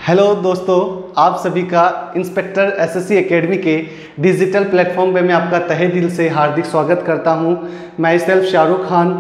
Hello दोस्तों, आप सभी का इंस्पेक्टर एसएससी एकेडमी के डिजिटल प्लेटफॉर्म पे मैं आपका तहे दिल से हार्दिक स्वागत करता हूं। मैं सेल्फ शाहरुख खान,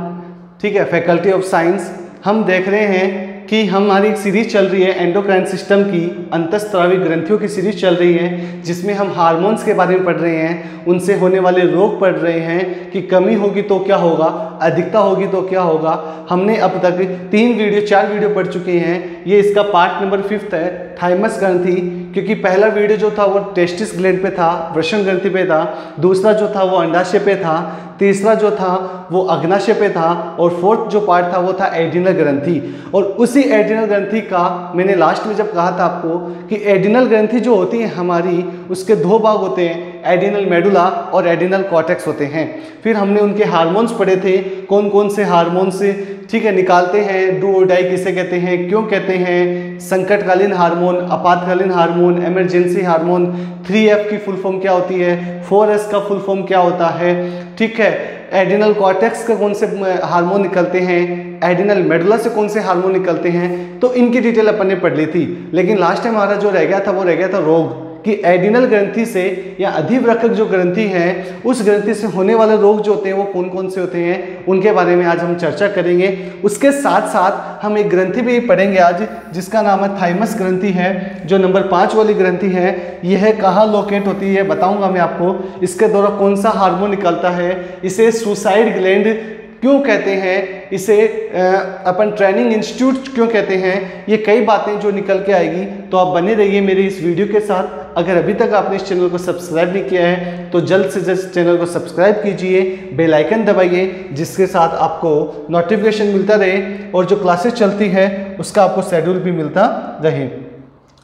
ठीक है, फैकल्टी ऑफ साइंस। हम देख रहे हैं कि हमारी एक सीरीज़ चल रही है एंडोक्राइन सिस्टम की, अंतःस्रावी ग्रंथियों की सीरीज़ चल रही है, जिसमें हम हार्मोन्स के बारे में पढ़ रहे हैं, उनसे होने वाले रोग पढ़ रहे हैं कि कमी होगी तो क्या होगा, अधिकता होगी तो क्या होगा। हमने अब तक 4 वीडियो पढ़ चुके हैं। ये इसका पार्ट नंबर 5 है, थाइमस ग्रंथि, क्योंकि पहला वीडियो जो था वो टेस्टिस ग्लैंड पे था, वृषण ग्रंथि पे था, दूसरा जो था वो अंडाशय पे था, तीसरा जो था वो अग्नाशय पे था, और फोर्थ जो पार्ट था वो था एडिनल ग्रंथि। और उसी एडिनल ग्रंथि का मैंने लास्ट में जब कहा था आपको कि एडिनल ग्रंथि जो होती है हमारी, उसके 2 भाग होते हैं, एडिनल मेडुला और एडिनल कॉर्टेक्स होते हैं। फिर हमने उनके हार्मोन्स पढ़े थे, कौन कौन से हार्मोन्स, ठीक है, निकालते हैं, डू और डाई किसे कहते हैं, क्यों कहते हैं, संकटकालीन हार्मोन, आपातकालीन हार्मोन, इमरजेंसी हार्मोन, 3F की फुल फॉर्म क्या होती है, 4S का फुल फॉर्म क्या होता है, ठीक है, एडिनल कॉर्टेक्स का कौन से हार्मोन निकलते हैं, एडिनल मेडुला से कौन से हार्मोन निकलते हैं, तो इनकी डिटेल अपन ने पढ़ ली थी। लेकिन लास्ट टाइम हमारा जो रह गया था वो रह गया था रोग, कि एडिनल ग्रंथि से या अधिवृक्क जो ग्रंथि है उस ग्रंथि से होने वाले रोग जो होते हैं वो कौन कौन से होते हैं, उनके बारे में आज हम चर्चा करेंगे। उसके साथ साथ हम एक ग्रंथि भी पढ़ेंगे आज, जिसका नाम है थाइमस ग्रंथि है, जो नंबर 5 वाली ग्रंथि है। यह कहाँ लोकेट होती है बताऊंगा मैं आपको। इसके द्वारा कौन सा हार्मोन निकलता है, इसे सुसाइड ग्लैंड क्यों कहते हैं, इसे अपन ट्रेनिंग इंस्टीट्यूट क्यों कहते हैं, ये कई बातें जो निकल के आएगी। तो आप बने रहिए मेरे इस वीडियो के साथ। अगर अभी तक आपने इस चैनल को सब्सक्राइब नहीं किया है तो जल्द से जल्द चैनल को सब्सक्राइब कीजिए, बेल आइकन दबाइए, जिसके साथ आपको नोटिफिकेशन मिलता रहे और जो क्लासेस चलती है उसका आपको शेड्यूल भी मिलता रहे।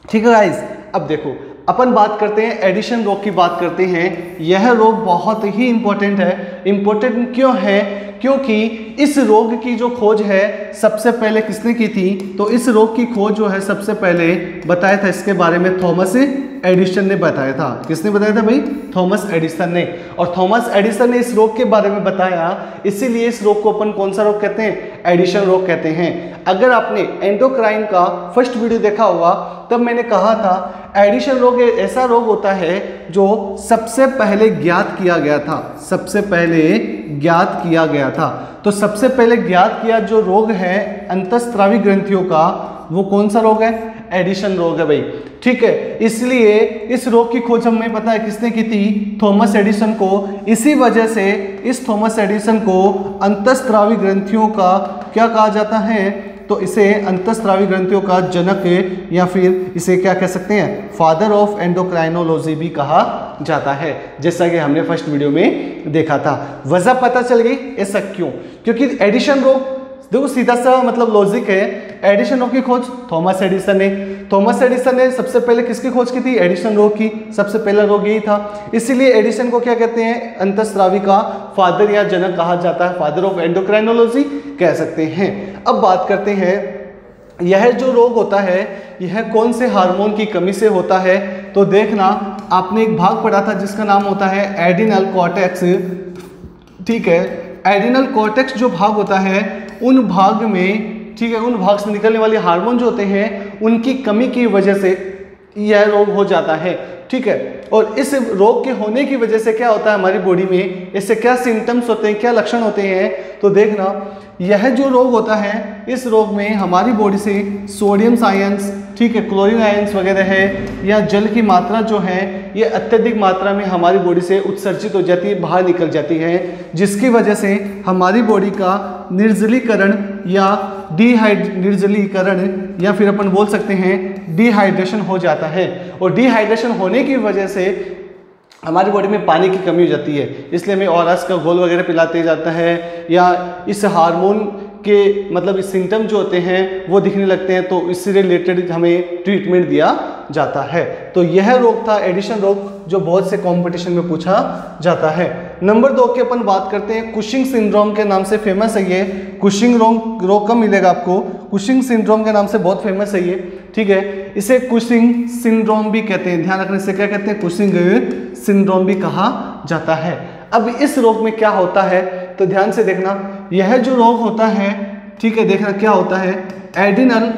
ठीक है गाइस, अब देखो अपन बात करते हैं एडिशन रोग की बात करते हैं। यह रोग बहुत ही इंपॉर्टेंट है। इंपॉर्टेंट क्यों है? क्योंकि इस रोग की जो खोज है सबसे पहले किसने की थी? तो इस रोग की खोज जो है सबसे पहले बताया था इसके बारे में थॉमस एडिसन ने बताया था। किसने बताया था भाई? थॉमस एडिसन ने। और थॉमस एडिसन ने इस रोग के बारे में बताया, इसीलिए इस रोग को अपन कौन सा रोग कहते हैं? एडिशन रोग कहते हैं। अगर आपने एंडोक्राइन का फर्स्ट वीडियो देखा होगा तब मैंने कहा था एडिशन रोग ऐसा रोग होता है जो सबसे पहले ज्ञात किया गया था, सबसे पहले ज्ञात किया गया था। तो सबसे पहले ज्ञात किया जो रोग है अंतःस्रावी ग्रंथियों का, वो कौन सा रोग है? एडिशन रोग है भाई। ठीक है, इसलिए इस रोग की खोज हमें पता है किसने की थी? थॉमस एडिसन को। इसी वजह से इस थॉमस एडिसन को अंतःस्रावी ग्रंथियों का क्या कहा जाता है? तो इसे अंतःस्रावी ग्रंथियों का जनक, या फिर इसे क्या कह सकते हैं? फादर ऑफ एंडोक्राइनोलॉजी भी कहा जाता है, जैसा कि हमने फर्स्ट वीडियो में देखा था। वजह पता चल गई, ऐसा क्यों? क्योंकि एडिशन रोग, देखो सीधा सा मतलब लॉजिक है, एडिशन रोग की खोज थॉमस एडिसन ने। थॉमस एडिसन ने सबसे पहले किसकी खोज की थी? एडिशन रोग की। सबसे पहला रोग यही था, इसीलिए एडिसन को क्या कहते हैं? अंतःस्रावी का फादर या जनक कहा जाता है, फादर ऑफ एंडोक्राइनोलॉजी कह सकते हैं। अब बात करते हैं यह जो रोग होता है यह कौन से हार्मोन की कमी से होता है? तो देखना, आपने एक भाग पढ़ा था जिसका नाम होता है एडिनल कॉर्टेक्स। ठीक है, एडिनल कॉर्टेक्स जो भाग होता है उन भाग में, ठीक है, उन भाग से निकलने वाले हार्मोन जो होते हैं उनकी कमी की वजह से यह रोग हो जाता है। ठीक है, और इस रोग के होने की वजह से क्या होता है हमारी बॉडी में, इससे क्या सिम्टम्स होते हैं, क्या लक्षण होते हैं? तो देखना, यह जो रोग होता है इस रोग में हमारी बॉडी से सोडियम आयंस, ठीक है, क्लोरीन आयंस वगैरह है, या जल की मात्रा जो है ये अत्यधिक मात्रा में हमारी बॉडी से उत्सर्जित हो जाती है, बाहर निकल जाती है, जिसकी वजह से हमारी बॉडी का निर्जलीकरण या निर्जलीकरण, या फिर अपन बोल सकते हैं डिहाइड्रेशन हो जाता है। और डिहाइड्रेशन होने की वजह से हमारी बॉडी में पानी की कमी हो जाती है, इसलिए हमें ओआरएस का घोल वगैरह पिलाते जाता है, या इस हार्मोन के मतलब इस सिम्टम जो होते हैं वो दिखने लगते हैं, तो इससे रिलेटेड हमें ट्रीटमेंट दिया जाता है। तो यह रोग था एडिशन रोग, जो बहुत से कंपटीशन में पूछा जाता है। नंबर 2 की अपन बात करते हैं, कुशिंग सिंड्रोम के नाम से फेमस है ये। कुशिंग रोग कब मिलेगा आपको? कुशिंग सिंड्रोम के नाम से बहुत फेमस है ये। ठीक है, इसे कुशिंग सिंड्रोम भी कहते हैं, ध्यान रखने से क्या कहते हैं? कुशिंग सिंड्रोम भी कहा जाता है। अब इस रोग में क्या होता है तो ध्यान से देखना, यह जो रोग होता है, ठीक है, देखना क्या होता है, एडिनल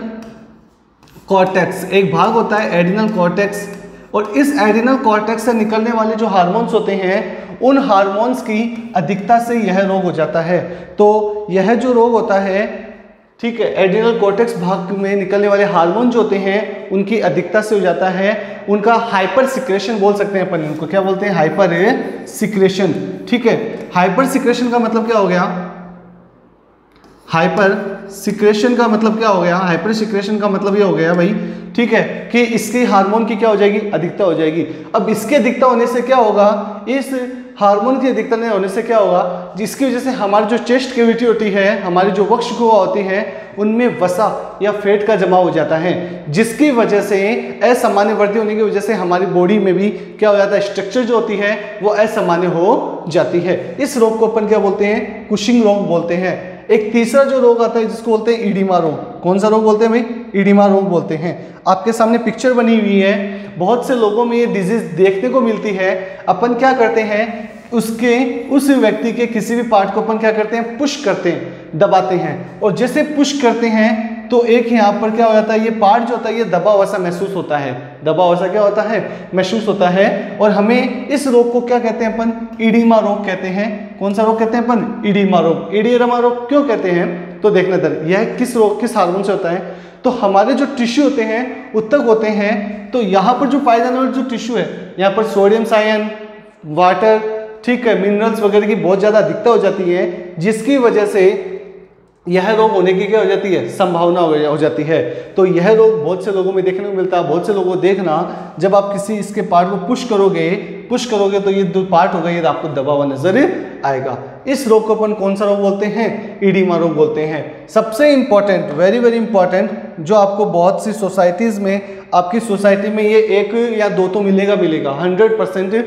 कॉर्टेक्स, एक भाग होता है एड्रिनल कॉर्टेक्स, और इस एड्रिनल कॉर्टेक्स से निकलने वाले जो हार्मोन्स होते हैं उन हार्मोन्स की अधिकता से यह रोग हो जाता है। तो यह जो रोग होता है, ठीक है, एड्रिनल कॉर्टेक्स भाग में निकलने वाले हार्मोन जो होते हैं उनकी अधिकता से हो जाता है। उनका हाइपर सिक्रेशन बोल सकते हैं अपन, उनको क्या बोलते हैं, हाइपर सिक्रेशन। ठीक है, हाइपर सिक्रेशन का मतलब क्या हो गया, हाइपर सिक्रेशन का मतलब क्या हो गया, हाइपर सिक्रेशन का मतलब ये हो गया भाई, ठीक है, कि इसकी हार्मोन की क्या हो जाएगी, अधिकता हो जाएगी। अब इसकी अधिकता होने से क्या होगा, इस हार्मोन की अधिकता नहीं होने से क्या होगा, जिसकी वजह से हमारी जो चेस्ट कैविटी होती है, हमारी जो वक्ष गुहा होती है, उनमें वसा या फैट का जमा हो जाता है, जिसकी वजह से असामान्य वृद्धि होने की वजह से हमारी बॉडी में भी क्या हो जाता है, स्ट्रक्चर जो होती है वो असामान्य हो जाती है। इस रोग को अपन क्या बोलते हैं, कुशिंग रोग बोलते हैं। एक तीसरा जो रोग आता है जिसको बोलते हैं ईडिमा रोग। कौन सा रोग बोलते हैं भाई, ईडिमा रोग बोलते हैं। आपके सामने पिक्चर बनी हुई है, बहुत से लोगों में ये डिजीज देखने को मिलती है। अपन क्या करते हैं, उस व्यक्ति के किसी भी पार्ट को अपन क्या करते हैं, पुश करते हैं, दबाते हैं, और जैसे पुश करते हैं तो एक यहाँ पर क्या हो जाता है, ये पार्ट जो होता है ये दबा हुआ सा महसूस होता है, दबा हुआ सा क्या होता है, महसूस होता है। और हमें इस रोग को क्या कहते हैं अपन, ईडिमा रोग कहते हैं। कौन सा रोग कहते हैं अपन, ईडिमा रोग। ईडिमा रोग क्यों कहते हैं, तो देखना इधर, यह किस रोग, किस हार्मोन से होता है, तो हमारे जो टिश्यू होते हैं उत्तक होते हैं, तो यहाँ पर जो पाए जाने वाले जो टिश्यू है, यहाँ पर सोडियम सायन, वाटर, ठीक है, मिनरल्स वगैरह की बहुत ज़्यादा अधिकता हो जाती है, जिसकी वजह से यह रोग होने की क्या हो जाती है, संभावना हो जाती है। तो यह रोग बहुत से लोगों में देखने को मिलता है। बहुत से लोगों को देखना, जब आप किसी इसके पार्ट को पुश करोगे तो ये जो पार्ट होगा ये आपको दबा हुआ नजर आएगा। इस रोग को अपन कौन सा रोग बोलते हैं, ईडिमा रोग बोलते हैं। सबसे इंपॉर्टेंट, वेरी वेरी इंपॉर्टेंट, जो आपको बहुत सी सोसाइटीज में, आपकी सोसाइटी में ये एक या दो तो मिलेगा 100%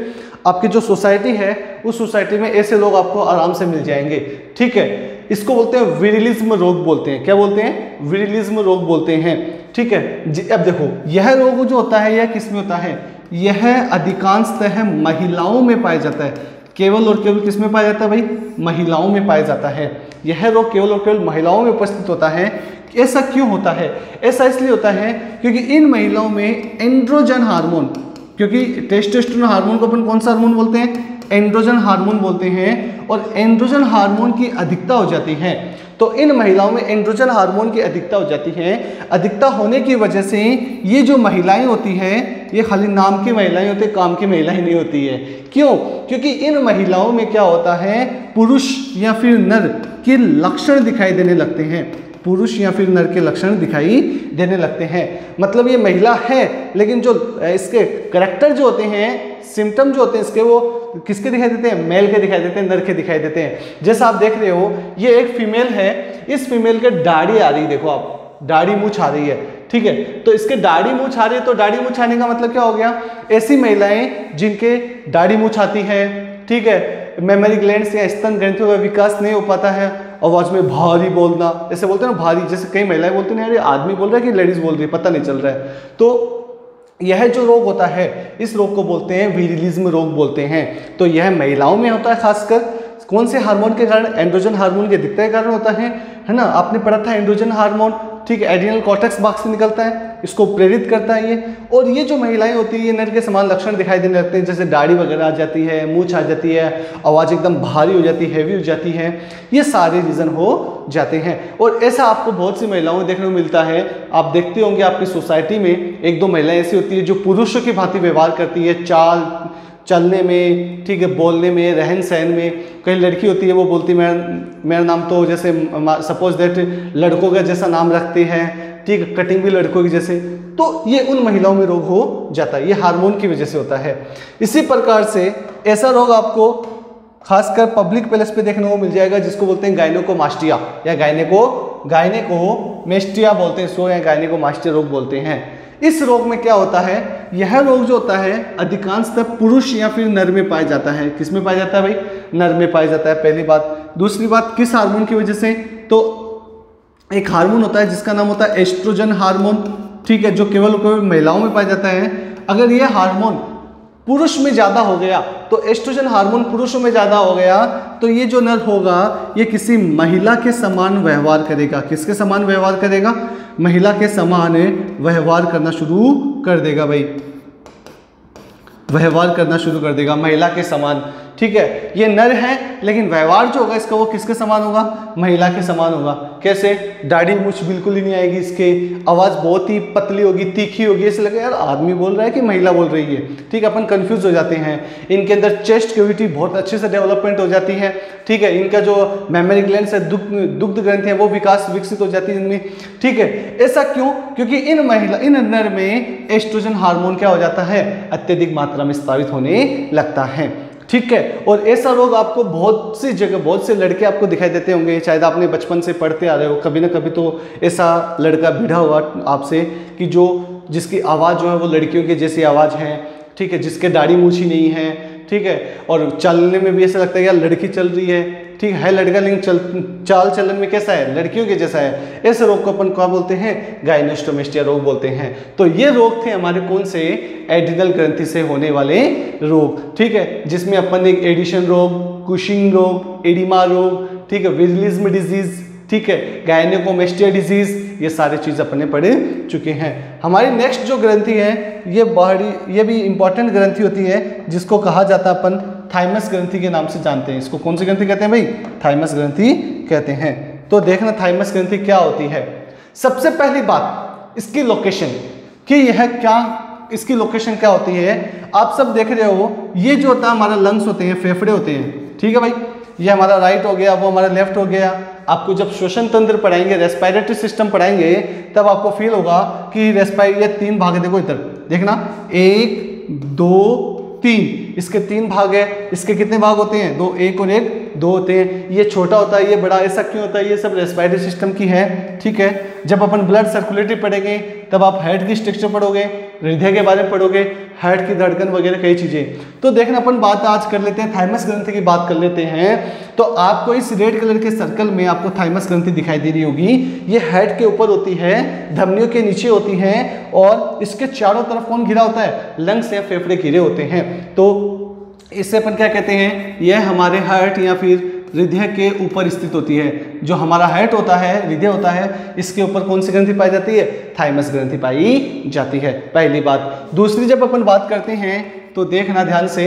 आपकी जो सोसाइटी है उस सोसाइटी में ऐसे लोग आपको आराम से मिल जाएंगे। ठीक है, इसको बोलते हैं विरिलिज्म रोग बोलते हैं। क्या बोलते हैं, विरिलिज्म रोग बोलते हैं। ठीक है, अब देखो यह रोग जो होता है यह किस में होता है, यह अधिकांशतः महिलाओं में पाया जाता है। केवल और केवल किस में पाया जाता है भाई, महिलाओं में पाया जाता है। यह रोग केवल और केवल महिलाओं में उपस्थित होता है। ऐसा क्यों होता है, ऐसा इसलिए होता है क्योंकि इन महिलाओं में एंड्रोजन हार्मोन, क्योंकि टेस्टोस्टेरोन हार्मोन को अपन कौन सा हार्मोन बोलते हैं, एंड्रोजन हार्मोन बोलते हैं, और एंड्रोजन हार्मोन की अधिकता हो जाती है। तो इन महिलाओं में एंड्रोजन हार्मोन की अधिकता हो जाती है। अधिकता होने की वजह से ये जो महिलाएं होती हैं ये खाली नाम की महिलाएं होती है, काम की महिलाएं नहीं होती है। क्यों, क्योंकि इन महिलाओं में क्या होता है, पुरुष या फिर नर के लक्षण दिखाई देने लगते हैं, पुरुष या फिर नर के लक्षण दिखाई देने लगते हैं। मतलब ये महिला है लेकिन जो इसके करैक्टर जो होते हैं, सिम्टम जो होते हैं इसके, वो किसके दिखाई देते हैं, मेल के दिखाई देते हैं, नर के दिखाई देते हैं। जैसा आप देख रहे हो ये एक फीमेल है, इस फीमेल के दाढ़ी आ रही है, देखो आप दाढ़ी मूंछ आ रही है। ठीक है, तो इसके दाढ़ी मूंछ आ रही है, तो दाढ़ी मूंछ आने का मतलब क्या हो गया, ऐसी महिलाएं जिनके दाढ़ी मूंछ आती है, ठीक है, मेमोरी ग्लैंड्स या स्तन ग्रंथियों का विकास नहीं हो पाता है, आवाज में भारी बोलना, ऐसे बोलते हैं ना भारी, जैसे कई महिलाएं बोलती हैं यार आदमी बोल रहा है कि लेडीज बोल रही है, पता नहीं चल रहा है। तो यह जो रोग होता है इस रोग को बोलते हैं विरिलिज्म रोग बोलते हैं। तो यह महिलाओं में होता है, खासकर कौन से हार्मोन के कारण, एंड्रोजन हार्मोन की अधिकता के कारण होता है ना। आपने पढ़ा था एंड्रोजन हार्मोन, ठीक है, एड्रिनल कॉर्टेक्स भाग से निकलता है, इसको प्रेरित करता है ये। और ये जो महिलाएं होती है ये नर के समान लक्षण दिखाई देने लगते हैं, जैसे दाढ़ी वगैरह आ जाती है, मूंछ आ जाती है, आवाज़ एकदम भारी हो जाती है, हैवी हो जाती है, ये सारे रीज़न हो जाते हैं। और ऐसा आपको बहुत सी महिलाओं में देखने को मिलता है। आप देखते होंगे आपकी सोसाइटी में एक दो महिलाएं ऐसी होती है जो पुरुषों की भांति व्यवहार करती है, चाल चलने में, ठीक है, बोलने में, रहन सहन में। कई लड़की होती है वो बोलती है मेरा नाम तो जैसे सपोज दैट लड़कों का जैसा नाम रखते हैं, ठीक है, कटिंग भी लड़कों की जैसे। तो ये उन महिलाओं में रोग हो जाता है, ये हार्मोन की वजह से होता है। इसी प्रकार से ऐसा रोग आपको खासकर पब्लिक प्लेस पे देखने को मिल जाएगा जिसको बोलते हैं गायनेकोमास्टिया या गायनेकोमास्टिया बोलते हैं इसको, या गायनेकोमास्टिया रोग बोलते हैं। इस रोग में क्या होता है, यह रोग जो होता है अधिकांशतः पुरुष या फिर नर में पाया जाता है। किस में पाया जाता है भाई, नर में पाया जाता है, पहली बात। दूसरी बात, किस हार्मोन की वजह से, तो एक हार्मोन होता है जिसका नाम होता है एस्ट्रोजन हार्मोन, ठीक है, जो केवल महिलाओं में पाया जाता है। अगर यह हार्मोन पुरुष में ज़्यादा हो गया, तो एस्ट्रोजन हार्मोन पुरुषों में ज़्यादा हो गया, तो ये जो नर होगा ये किसी महिला के समान व्यवहार करेगा। किसके समान व्यवहार करेगा? महिला के समान व्यवहार करना शुरू कर देगा भाई, व्यवहार करना शुरू कर देगा महिला के समान। ठीक है, ये नर है लेकिन व्यवहार जो होगा इसका वो किसके समान होगा? महिला के समान होगा। कैसे? दाढ़ी मूछ बिल्कुल ही नहीं आएगी इसके, आवाज़ बहुत ही पतली होगी, तीखी होगी, ऐसे लगेगा यार आदमी बोल रहा है कि महिला बोल रही है। ठीक है, अपन कंफ्यूज हो जाते हैं। इनके अंदर चेस्ट कैविटी बहुत अच्छे से डेवलपमेंट हो जाती है। ठीक है, इनका जो मेमोरी ग्लैंड है, दुग्ध ग्रंथि है, वो विकसित हो जाती है इनमें। ठीक है, ऐसा क्यों? क्योंकि इन नर में एस्ट्रोजन हार्मोन क्या हो जाता है? अत्यधिक मात्रा में स्रावित होने लगता है। ठीक है, और ऐसा रोग आपको बहुत सी जगह, बहुत से लड़के आपको दिखाई देते होंगे, शायद आपने बचपन से पढ़ते आ रहे हो, कभी ना कभी तो ऐसा लड़का भिड़ा हुआ आपसे कि जिसकी आवाज़ जो है वो लड़कियों की जैसी आवाज़ है। ठीक है, जिसके दाढ़ी मूछ ही नहीं है। ठीक है, और चलने में भी ऐसा लगता है यार लड़की चल रही है। ठीक है, लड़का लेकिन चाल चलन में कैसा है? लड़कियों के जैसा है। ऐसे रोग को अपन क्या बोलते हैं? गायनेस्टोमेस्टिया रोग बोलते हैं। तो ये रोग थे हमारे कौन से? एड्रिनल ग्रंथि से होने वाले रोग। ठीक है, जिसमें अपन एक एडिशन रोग, कुशिंग रोग, एडिमा रोग, ठीक है, विजलिज्म डिजीज, ठीक है, गायनेकोमेस्टिया डिजीज, ये सारी चीज़ अपने पढ़ चुके हैं। हमारी नेक्स्ट जो ग्रंथि है ये भी इंपॉर्टेंट ग्रंथि होती है, जिसको कहा जाता है अपन थाइमस ग्रंथि के नाम से जानते हैं। इसको कौन सी ग्रंथि कहते हैं भाई? थाइमस ग्रंथि कहते हैं। तो देखना थाइमस ग्रंथि क्या होती है। सबसे पहली बात इसकी लोकेशन, कि यह क्या, इसकी लोकेशन क्या होती है। आप सब देख रहे हो, ये जो होता है हमारा लंग्स होते हैं, फेफड़े होते हैं। ठीक है भाई, ये हमारा राइट हो गया, वो हमारा लेफ्ट हो गया। आपको जब श्वसन तंत्र पढ़ाएंगे, रेस्पिरेटरी सिस्टम पढ़ाएंगे, तब आपको फील होगा कि ये 3 भाग है। देखो इधर देखना, 1 2 3, इसके 3 भाग है। इसके कितने भाग होते हैं? 2, 1 और 1 2 होते हैं। ये छोटा होता है, ये बड़ा, ऐसा क्यों होता है? ये सब रेस्पिरेटरी सिस्टम की है। ठीक है, जब अपन ब्लड सर्कुलेटरी पढ़ेंगे तब आप हार्ट की स्ट्रक्चर पढ़ोगे, हृदय के बारे में पढ़ोगे, हार्ट की धड़कन वगैरह कई चीजें। तो देखना अपन बात आज कर लेते हैं, थाइमस ग्रंथि की बात कर लेते हैं। तो आपको इस रेड कलर के सर्कल में आपको थाइमस ग्रंथि दिखाई दे रही होगी। ये हेड के ऊपर होती है, धमनियों के नीचे होती है, और इसके चारों तरफ कौन घिरा होता है? लंग्स या फेफड़े घिरे होते हैं। तो इससे अपन क्या कहते हैं? यह हमारे हार्ट या फिर हृदय के ऊपर स्थित होती है। जो हमारा हार्ट होता है, हृदय होता है, इसके ऊपर कौन सी ग्रंथि पाई जाती है? थाइमस ग्रंथि पाई जाती है, पहली बात। दूसरी, जब अपन बात करते हैं तो देखना ध्यान से,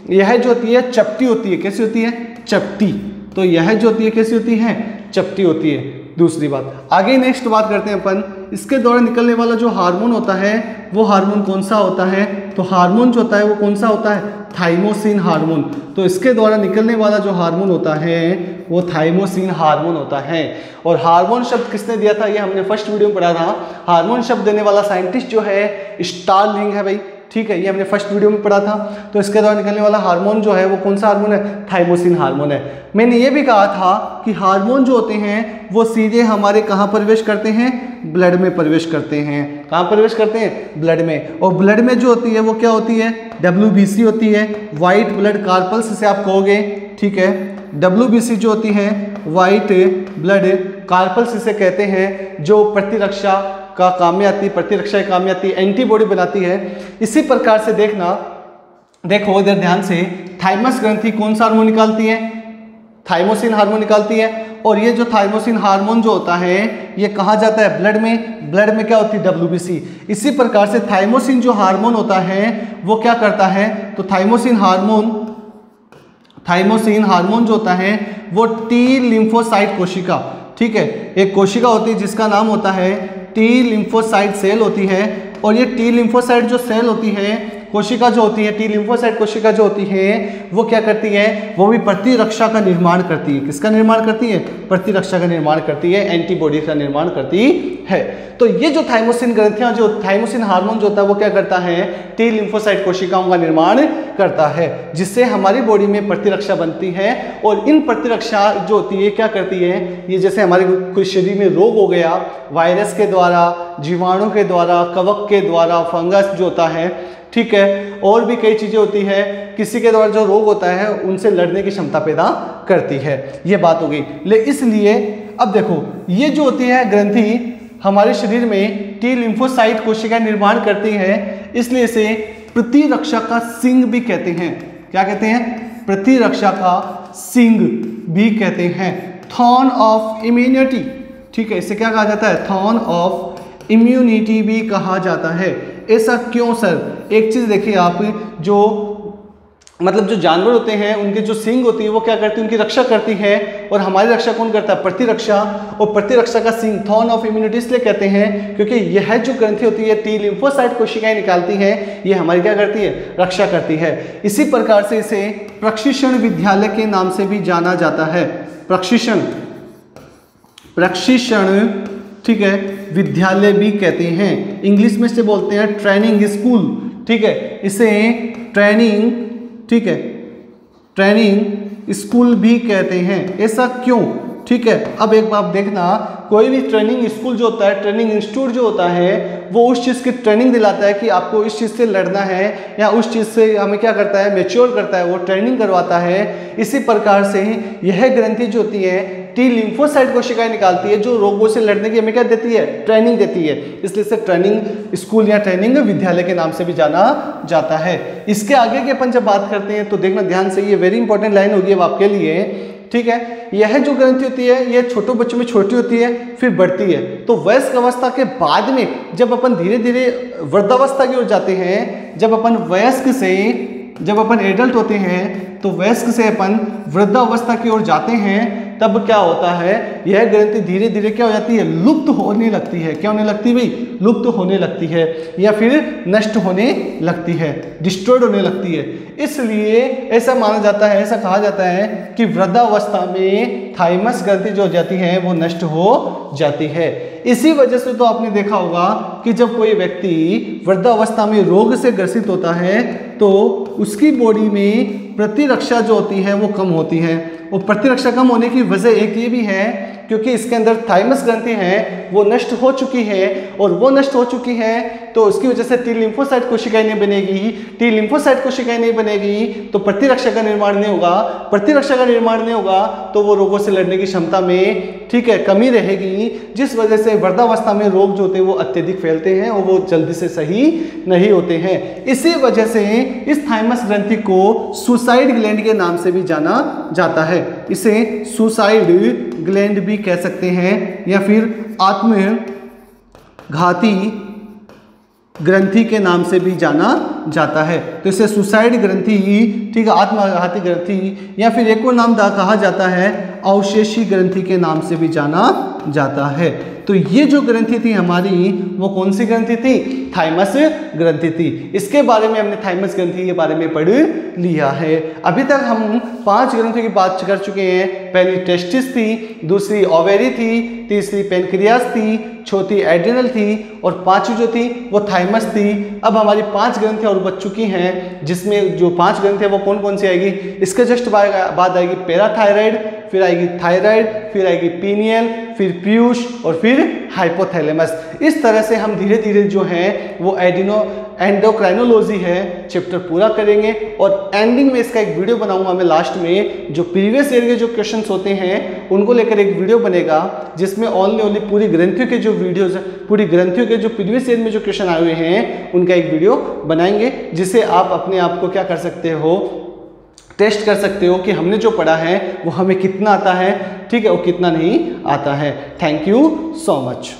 यह जो होती है चपटी होती है। कैसी होती है? चपटी। तो यह जो होती है कैसी होती है? चपटी होती है। दूसरी बात, आगे नेक्स्ट बात करते हैं अपन, इसके द्वारा निकलने वाला जो हार्मोन होता है वो हार्मोन कौन सा होता है? तो हार्मोन जो होता है वो कौन सा होता है? Thymosin hormone. तो इसके द्वारा निकलने वाला जो हार्मोन होता है वो थाइमोसिन हार्मोन होता है। और हार्मोन शब्द किसने दिया था? ये हमने फर्स्ट वीडियो में पढ़ा था। हार्मोन शब्द देने वाला साइंटिस्ट जो है स्टारलिंग है भाई। ठीक है, ये हमने फर्स्ट वीडियो में पढ़ा था। तो इसके द्वारा निकलने वाला हार्मोन जो है वो कौन सा हार्मोन है? थाइमोसिन हार्मोन है। मैंने ये भी कहा था कि हार्मोन जो होते हैं वो सीधे हमारे कहाँ प्रवेश करते हैं? ब्लड में प्रवेश करते हैं। कहाँ प्रवेश करते हैं? ब्लड में। और ब्लड में जो होती है वो क्या होती है? WBC होती है, व्हाइट ब्लड कार्पल्स से आप कहोगे। ठीक है, WBC जो होती है व्हाइट ब्लड कार्पल्स इसे कहते हैं, जो प्रतिरक्षा का काम में आती है, प्रतिरक्षा के काम में आती है, एंटीबॉडी बनाती है। इसी प्रकार से देखो इधर ध्यान से, थाइमस ग्रंथि कौन सा हार्मोन निकालती है? थाइमोसिन हार्मोन निकालती है। और ये जो थाइमोसिन हार्मोन जो होता है ये कहाँ जाता है? ब्लड में। ब्लड में क्या होती है? WBC। इसी प्रकार से थाइमोसिन जो हार्मोन होता है वो क्या करता है? तो थाइमोसिन हार्मोन जो होता है वो टी लिम्फोसाइट कोशिका, ठीक है, एक कोशिका होती है जिसका नाम होता है टी लिम्फोसाइट सेल होती है। और ये टी लिम्फोसाइट जो सेल होती है, कोशिका जो होती है, टी लिम्फोसाइट कोशिका जो होती है वो क्या करती है? वो भी प्रतिरक्षा का निर्माण करती है। किसका निर्माण करती है? प्रतिरक्षा का निर्माण करती है, एंटीबॉडी का निर्माण करती है। तो ये जो थाइमोसिन ग्रंथियां, जो थाइमोसिन हार्मोन जो होता है वो क्या करता है? टी लिम्फोसाइट कोशिकाओं का निर्माण करता है, जिससे हमारी बॉडी में प्रतिरक्षा बनती है। और इन प्रतिरक्षा जो होती है क्या करती है? ये जैसे हमारे कोई शरीर में रोग हो गया, वायरस के द्वारा, जीवाणु के द्वारा, कवक के द्वारा, फंगस जो होता है, ठीक है, और भी कई चीजें होती है, किसी के द्वारा जो रोग होता है उनसे लड़ने की क्षमता पैदा करती है। ये बात हो गई। इसलिए अब देखो, ये जो होती है ग्रंथि हमारे शरीर में टी लिम्फोसाइट कोशिका निर्माण करती है, इसलिए इसे प्रतिरक्षा का सिंग भी कहते हैं। क्या कहते हैं? प्रतिरक्षा का सिंग भी कहते हैं। थॉर्न ऑफ इम्यूनिटी, ठीक है, इसे क्या कहा जाता है? थॉर्न ऑफ इम्यूनिटी भी कहा जाता है। ऐसा क्यों सर? एक चीज देखिए आप, जो मतलब जो जानवर होते हैं उनके जो सींग होती है वो क्या करती है? उनकी रक्षा करती है। और हमारी रक्षा कौन करता है? प्रतिरक्षा। और प्रतिरक्षा का सींग थॉर्न ऑफ इम्यूनिटी इसलिए कहते हैं क्योंकि यह जो ग्रंथि होती है टी लिम्फोसाइट कोशिकाएं निकालती है, ये हमारी क्या करती है? रक्षा करती है। इसी प्रकार से इसे प्रशिक्षण विद्यालय के नाम से भी जाना जाता है। प्रशिक्षण, ठीक है, विद्यालय भी कहते हैं। इंग्लिश में से बोलते हैं ट्रेनिंग स्कूल, ठीक है, इसे ट्रेनिंग, ठीक है, ट्रेनिंग स्कूल भी कहते हैं। ऐसा क्यों? ठीक है, अब एक बात देखना, कोई भी ट्रेनिंग स्कूल जो होता है, ट्रेनिंग इंस्टीट्यूट जो होता है, वो उस चीज़ की ट्रेनिंग दिलाता है कि आपको इस चीज़ से लड़ना है या उस चीज़ से हमें क्या करता है? मैच्योर करता है, वो ट्रेनिंग करवाता है। इसी प्रकार से यह ग्रंथि जो होती है टी लिम्फोसाइट कोशिकाएं निकालती है जो रोगों से लड़ने की हमें क्या देती है? ट्रेनिंग देती है। इसलिए इसे ट्रेनिंग स्कूल या ट्रेनिंग विद्यालय के नाम से भी जाना जाता है। इसके आगे की अपन जब बात करते हैं तो देखना ध्यान से, ये वेरी इंपॉर्टेंट लाइन होगी अब आपके लिए, ठीक है। यह जो ग्रंथि होती है ये छोटे बच्चों में छोटी होती है, फिर बढ़ती है। तो वयस्क अवस्था के बाद में जब अपन धीरे धीरे वृद्धावस्था की ओर जाते हैं, जब अपन एडल्ट होते हैं तो वयस्क से अपन वृद्धावस्था की ओर जाते हैं, तब क्या होता है? यह ग्रंथि धीरे धीरे क्या हो जाती है? लुप्त होने लगती है। क्या होने लगती है भाई? लुप्त होने लगती है या फिर नष्ट होने लगती है, डिस्ट्रॉयड होने लगती है। इसलिए ऐसा माना जाता है, ऐसा कहा जाता है कि वृद्धावस्था में थाइमस ग्रंथि जो हो जाती है वो नष्ट हो जाती है। इसी वजह से तो आपने देखा होगा कि जब कोई व्यक्ति वृद्धावस्था में रोग से ग्रसित होता है तो उसकी बॉडी में प्रतिरक्षा जो होती है वो कम होती है। और प्रतिरक्षा कम होने की वजह एक ये भी है क्योंकि इसके अंदर थाइमस ग्रंथि है वो नष्ट हो चुकी है, और वो नष्ट हो चुकी है तो उसकी वजह से टी लिम्फोसाइट कोशिकाएं नहीं बनेगी। टी लिम्फोसाइट कोशिकाएं नहीं बनेगी तो प्रतिरक्षा का निर्माण नहीं होगा। प्रतिरक्षा का निर्माण नहीं होगा तो वो रोगों से लड़ने की क्षमता में, ठीक है, कमी रहेगी, जिस वजह से वृद्धावस्था में रोग जो होते हैं वो अत्यधिक फैलते हैं और वो जल्दी से सही नहीं होते हैं। इसी वजह से इस थाइमस ग्रंथि को सुसाइड ग्लैंड के नाम से भी जाना जाता है। इसे सुसाइड ग्लैंड भी कह सकते हैं या फिर आत्मघाती ग्रंथि के नाम से भी जाना जाता है। तो इसे सुसाइड ग्रंथि, ठीक है, आत्मघाती ग्रंथि या फिर एक और नाम कहा जाता है अवशेषी ग्रंथि के नाम से भी जाना जाता है। तो ये जो ग्रंथि थी हमारी वो कौन सी ग्रंथि थी? थाइमस ग्रंथि थी। इसके बारे में हमने थाइमस ग्रंथि के बारे में पढ़ लिया है। अभी तक हम 5 ग्रंथियों की बात कर चुके हैं। पहली टेस्टिस थी, दूसरी ओवेरी थी, तीसरी पेनक्रियास थी, चौथी एड्रिनल थी और पांचवी जो थी वो थाइमस थी। अब हमारी 5 ग्रंथियां और बच चुकी हैं, जिसमें जो 5 ग्रंथियां वो कौन कौन सी आएगी? इसके जस्ट बाद आएगी पैराथायराइड, फिर आएगी थायराइड, फिर आएगी पीनियल, फिर पीयूष और फिर हाइपोथैलेमस। इस तरह से हम धीरे धीरे जो है वो एंडोक्राइनोलॉजी है चैप्टर पूरा करेंगे और एंडिंग में इसका एक वीडियो बनाऊंगा मैं लास्ट में, जो प्रीवियस ईयर के जो क्वेश्चंस होते हैं उनको लेकर एक वीडियो बनेगा जिसमें ओनली पूरी ग्रंथियों के जो वीडियोज, पूरी ग्रंथियों के जो प्रीवियस ईयर में जो क्वेश्चन आए हुए हैं उनका एक वीडियो बनाएंगे, जिससे आप अपने आप को क्या कर सकते हो, टेस्ट कर सकते हो कि हमने जो पढ़ा है वो हमें कितना आता है, ठीक है, और कितना नहीं आता है। Thank you so much.